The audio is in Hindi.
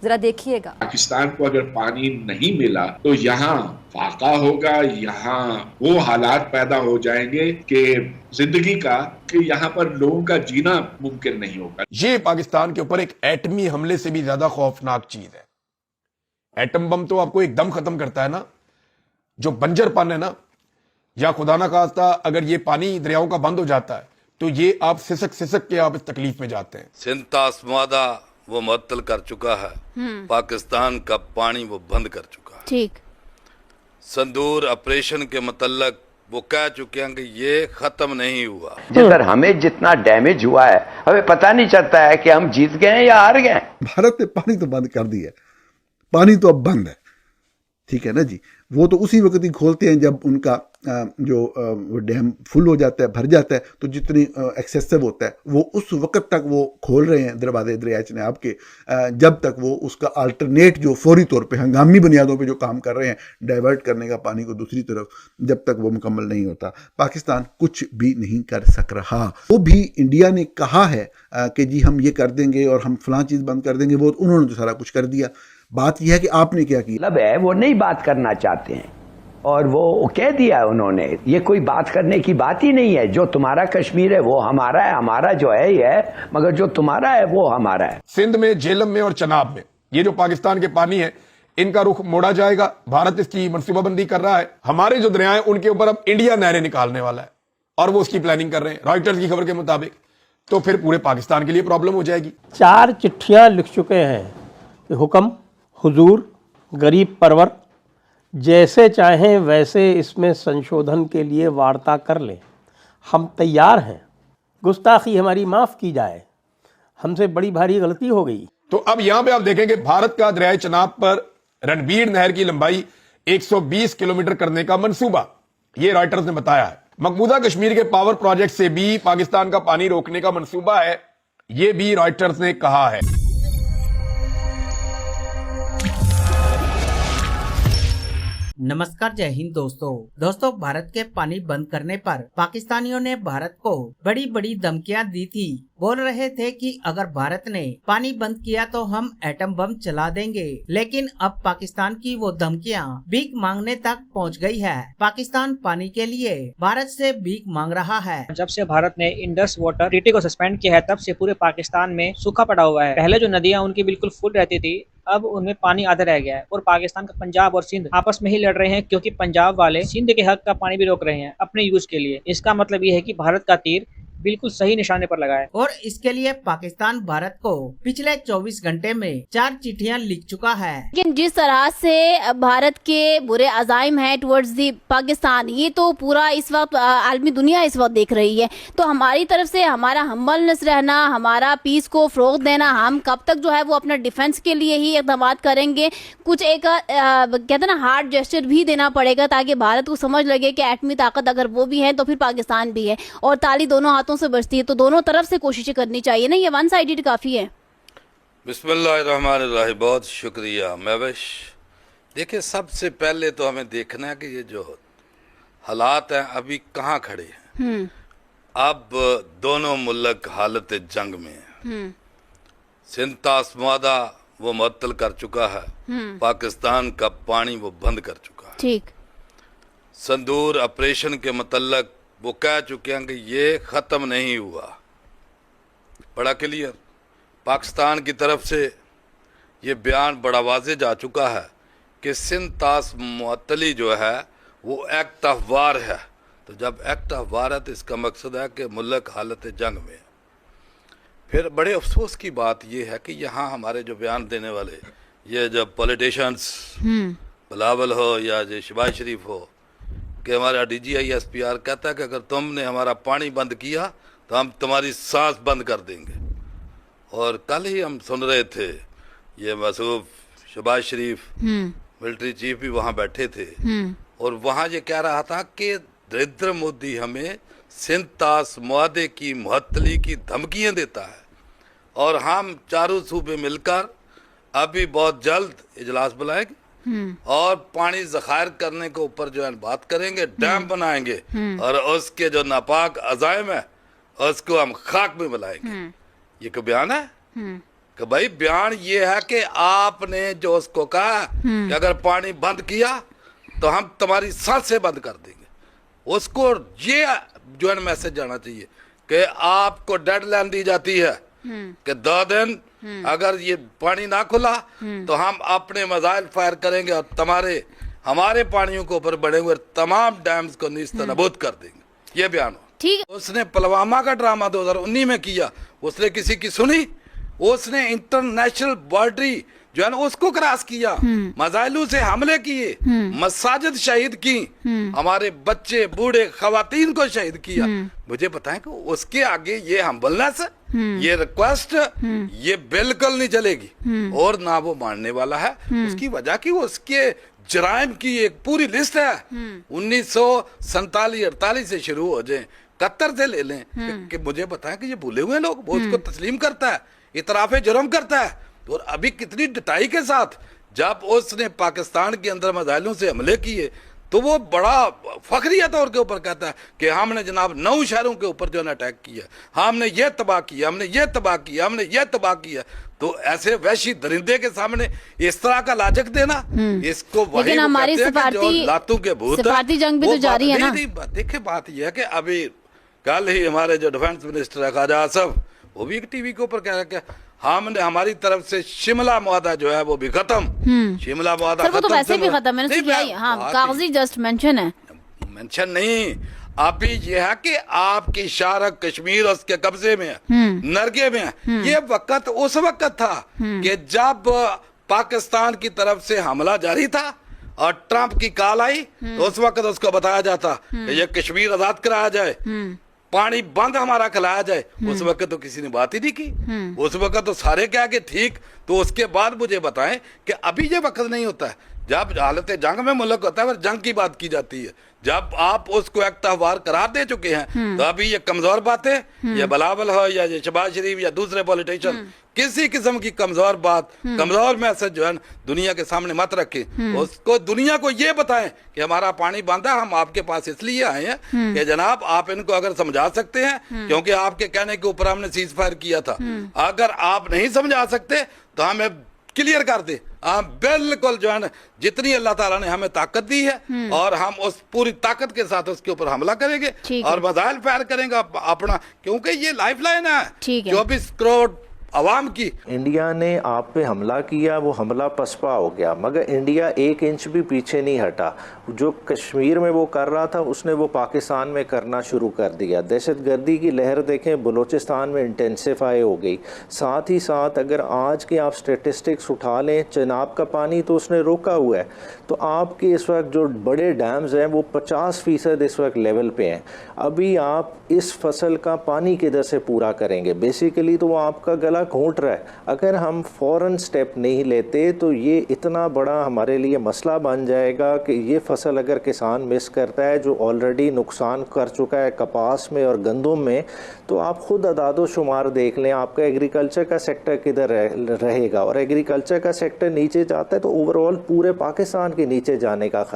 जरा देखिएगा। पाकिस्तान को अगर पानी नहीं मिला तो यहाँ फाका होगा, यहाँ वो हालात पैदा हो जाएंगे कि जिंदगी का, कि यहाँ पर लोगों का जीना मुमकिन नहीं होगा। ये पाकिस्तान के ऊपर एक एटमी हमले से भी ज्यादा खौफनाक चीज है। एटम बम तो आपको एकदम खत्म करता है ना, जो बंजरपन है ना, या खुदा ना खास्ता अगर ये पानी दरियाओं का बंद हो जाता है तो ये आप सिसक सिसक के आप इस तकलीफ में जाते हैं। सिंध आसमादा वो मुअत्तल कर चुका है, पाकिस्तान का पानी वो बंद कर चुका है। ठीक। संदूर ऑपरेशन के मतलब वो कह चुके हैं कि ये खत्म नहीं हुआ। जिधर हमें जितना डैमेज हुआ है हमें पता नहीं चलता है कि हम जीत गए या हार गए। भारत ने पानी तो बंद कर दिया, पानी तो अब बंद है, ठीक है ना जी। वो तो उसी वक्त ही खोलते हैं जब उनका जो डैम फुल हो जाता है, भर जाता है, तो जितनी एक्सेसिव होता है वो उस वक्त तक वो खोल रहे हैं दरवाजे दरियाच ने आपके, जब तक वो उसका अल्टरनेट जो फौरी तौर पे हंगामी बुनियादों पे जो काम कर रहे हैं डाइवर्ट करने का पानी को दूसरी तरफ, जब तक वो मुकम्मल नहीं होता पाकिस्तान कुछ भी नहीं कर सक रहा। वो भी इंडिया ने कहा है कि जी हम ये कर देंगे और हम फलां चीज़ बंद कर देंगे, वो उन्होंने तो सारा कुछ कर दिया। बात यह है कि आपने क्या किया। मतलब है वो नहीं बात करना चाहते हैं और वो कह दिया है उन्होंने, ये कोई बात करने की बात ही नहीं है। जो तुम्हारा कश्मीर है वो हमारा है, हमारा जो है ये है, मगर जो तुम्हारा है वो हमारा है। सिंध में, झेलम में और चनाब में ये जो पाकिस्तान के पानी है इनका रुख मोड़ा जाएगा। भारत इसकी मनसूबाबंदी कर रहा है। हमारे जो दरिया हैं उनके ऊपर अब इंडिया नहरें निकालने वाला है और वो उसकी प्लानिंग कर रहे हैं रॉयटर्स की खबर के मुताबिक। तो फिर पूरे पाकिस्तान के लिए प्रॉब्लम हो जाएगी। 4 चिट्ठियां लिख चुके हैं। हुक्म, हुजूर, गरीब परवर, जैसे चाहें वैसे इसमें संशोधन के लिए वार्ता कर लें, हम तैयार हैं। गुस्ताखी हमारी माफ़ की जाए, हमसे बड़ी भारी गलती हो गई। तो अब यहां पे आप देखेंगे भारत का दरियाए चनाब पर रणबीर नहर की लंबाई 120 किलोमीटर करने का मंसूबा, ये रॉयटर्स ने बताया है। मकबूजा कश्मीर के पावर प्रोजेक्ट से भी पाकिस्तान का पानी रोकने का मंसूबा है, ये भी रॉयटर्स ने कहा है। नमस्कार, जय हिंद दोस्तों भारत के पानी बंद करने पर पाकिस्तानियों ने भारत को बड़ी बड़ी धमकियां दी थी। बोल रहे थे कि अगर भारत ने पानी बंद किया तो हम एटम बम चला देंगे। लेकिन अब पाकिस्तान की वो धमकियां भीख मांगने तक पहुंच गई है। पाकिस्तान पानी के लिए भारत से भीख मांग रहा है। जब से भारत ने इंडस वाटर ट्रीटी को सस्पेंड किया है तब से पूरे पाकिस्तान में सूखा पड़ा हुआ है। पहले जो नदियां उनकी बिल्कुल फुल रहती थी, अब उनमें पानी आधा रह गया है और पाकिस्तान का पंजाब और सिंध आपस में ही लड़ रहे हैं, क्योंकि पंजाब वाले सिंध के हक का पानी भी रोक रहे हैं अपने यूज के लिए। इसका मतलब ये है कि भारत का तीर बिल्कुल सही निशाने पर लगा है और इसके लिए पाकिस्तान भारत को पिछले 24 घंटे में 4 चिट्ठियां लिख चुका है। लेकिन जिस तरह से भारत के बुरे अज़ाइम है टुवर्ड्स दी पाकिस्तान, ये तो पूरा इस वक्त आलमी दुनिया इस वक्त देख रही है। तो हमारी तरफ से हमारा हम्बलनेस रहना, हमारा पीस को फ़रोग़ देना, हम कब तक जो है वो अपना डिफेंस के लिए ही इक़दाम करेंगे। कुछ एक कहते हैं ना हार्ड जेस्चर भी देना पड़ेगा ताकि भारत को समझ लगे कि एटमी ताकत अगर वो भी है तो फिर पाकिस्तान भी है, और ताली दोनों हाथों से बजती है। तो दोनों तरफ से कोशिशें करनी चाहिए ना, ये वन साइडेड काफी है। बिस्मिल्लाहिर्रहमानिर्रहीम, बहुत शुक्रिया महविश। देखिए, सबसे पहले तो हमें देखना है कि ये जो हालात हैं अभी कहाँ खड़े हैं। अब दोनों मुल्क हालत जंग में है। सिंध आसमादा वो मुअत्तल कर चुका है, पाकिस्तान का पानी वो बंद कर चुका है। ठीक। संदूर ऑपरेशन के मतलब वो कह चुके हैं कि ये खत्म नहीं हुआ। बड़ा क्लियर पाकिस्तान की तरफ से ये बयान बड़ा वाज़े जा चुका है कि सिंध तास मुअत्तली जो है वो एक्ट ऑफ वार है। तो जब एक्ट ऑफ वार है तो इसका मकसद है कि मुल्क हालत जंग में है। फिर बड़े अफसोस की बात यह है कि यहाँ हमारे जो बयान देने वाले ये जब पॉलिटिशियंस बिलावल हो या जो शहबाज शरीफ हो, कि हमारा DGI-SPR कहता है कि अगर तुमने हमारा पानी बंद किया तो हम तुम्हारी सांस बंद कर देंगे। और कल ही हम सुन रहे थे ये मसूफ शहबाज शरीफ मिलिट्री चीफ भी वहाँ बैठे थे और वहाँ ये कह रहा था कि नरेंद्र मोदी हमें सिंध तास मुआहदे की मुअत्तली की धमकियाँ देता है और हम चारों सूबे मिलकर अभी बहुत जल्द इजलास बुलाएंगे और पानी ज़खायर करने के ऊपर जो है बात करेंगे, डैम बनाएंगे और उसके जो नापाक अज़ाइम है उसको हम खाक में मिलाएंगे। ये कोई बयान है? कि भाई बयान ये है कि आपने जो उसको कहा कि अगर पानी बंद किया तो हम तुम्हारी सांसें बंद कर देंगे, उसको ये जो है मैसेज जाना चाहिए कि आपको डेडलाइन दी जाती है कि 2 दिन अगर ये पानी ना खुला तो हम अपने मिसाइल फायर करेंगे और हमारे पानियों के ऊपर बने हुए तमाम डैम्स को निस्तनाबूद कर देंगे। ये बयान हो। ठीक। उसने पुलवामा का ड्रामा 2019 में किया, उसने किसी की सुनी? उसने इंटरनेशनल बाउंड्री जो है ना उसको क्रॉस किया, मजाइलों से हमले किए, मसाजिद शहीद की, हमारे बच्चे बूढ़े खवातीन को शहीद किया। मुझे बताएं कि उसके आगे ये हम्बलनेस, ये रिक्वेस्ट, ये बिल्कुल नहीं चलेगी और ना वो मानने वाला है। उसकी वजह की उसके जराइम की एक पूरी लिस्ट है, 1947-48 से शुरू हो जाए, 71 से ले लें कि मुझे बताएं कि ये भूले हुए लोग, वो उसको तस्लीम करता है, इतराफे जुर्म करता है। और अभी कितनी डटाई के साथ जब उसने पाकिस्तान के अंदर मिसाइलों से हमले किए तो वो बड़ा फखरिया तौर के ऊपर कहता है कि हमने जनाब 9 शहरों के ऊपर जो है अटैक किया, हमने ये तबाह किया, हमने ये तबाह किया, हमने ये तबाह किया। तो ऐसे वैशी दरिंदे के सामने इस तरह का लाजक देना, इसको वही लेकिन हमारी लातों के भूत सिफारती जंग भी तो जारी है ना। देखिए बात यह है कि अभी कल ही हमारे जो डिफेंस मिनिस्टर है ख्वाजा आसफ, वो भी एक टीवी के ऊपर कह रहा है हमने हमारी तरफ से शिमला मुआहदा जो है वो भी खत्म। शिमला मुआहदा वो तो वैसे भी खत्म है ना, हाँ कागजी जस्ट मेंशन है, मेंशन नहीं। अभी ये है कि आपकी शारक कश्मीर उसके कब्जे में है, नरगे में है। ये वक्त उस वक्त था कि जब पाकिस्तान की तरफ से हमला जारी था और ट्रंप की कॉल आई तो उस वक्त उसको बताया जाता कि ये कश्मीर आजाद कराया जाए, पानी बंद हमारा खिलाया जाए। उस वक्त तो किसी ने बात ही नहीं की, उस वक्त तो सारे क्या कि ठीक। तो उसके बाद मुझे बताएं कि अभी ये वक्त नहीं होता है जब हालत जंग में मुल्क होता है, फिर जंग की बात की जाती है। जब आप उसको एक तहवार करार दे चुके हैं तो अभी ये कमजोर बातें, ये बिलावल हो या ये शहबाज शरीफ या दूसरे पॉलिटिशियन, किसी किस्म की कमजोर बात, कमजोर मैसेज जो है दुनिया के सामने मत रखें। उसको दुनिया को ये बताएं कि हमारा पानी बंद है, हम आपके पास इसलिए आए हैं कि जनाब आप इनको अगर समझा सकते हैं, क्योंकि आपके कहने के ऊपर हमने सीज फायर किया था, अगर आप नहीं समझा सकते तो हमें क्लियर कर दे। बिल्कुल जो है ना जितनी अल्लाह ताला ने हमें ताकत दी है और हम उस पूरी ताकत के साथ उसके ऊपर हमला करेंगे और मिसाइल फायर करेंगे अपना, क्योंकि ये लाइफ लाइन है 24 करोड़ अवाम की। इंडिया ने आप पे हमला किया, वो हमला पसपा हो गया, मगर इंडिया 1 इंच भी पीछे नहीं हटा। जो कश्मीर में वो कर रहा था उसने वो पाकिस्तान में करना शुरू कर दिया। दहशतगर्दी की लहर देखें बलूचिस्तान में इंटेंसिफाई हो गई। साथ ही साथ अगर आज के आप स्टेटिस्टिक्स उठा लें, चिनाब का पानी तो उसने रोका हुआ है, तो आपके इस वक्त जो बड़े डैम्स हैं वो 50% इस वक्त लेवल पे हैं। अभी आप इस फसल का पानी किधर से पूरा करेंगे? बेसिकली तो वो आपका गला घोंट रहा है। अगर हम फ़ौरन स्टेप नहीं लेते तो ये इतना बड़ा हमारे लिए मसला बन जाएगा कि ये फसल अगर किसान मिस करता है जो ऑलरेडी नुकसान कर चुका है कपास में और गंदम में, तो आप खुद अदादो शुमार देख लें आपका एग्रीकल्चर का सेक्टर किधर रहेगा। और एग्रीकल्चर का सेक्टर नीचे जाता है तो ओवरऑल पूरे पाकिस्तान के नीचे जाने का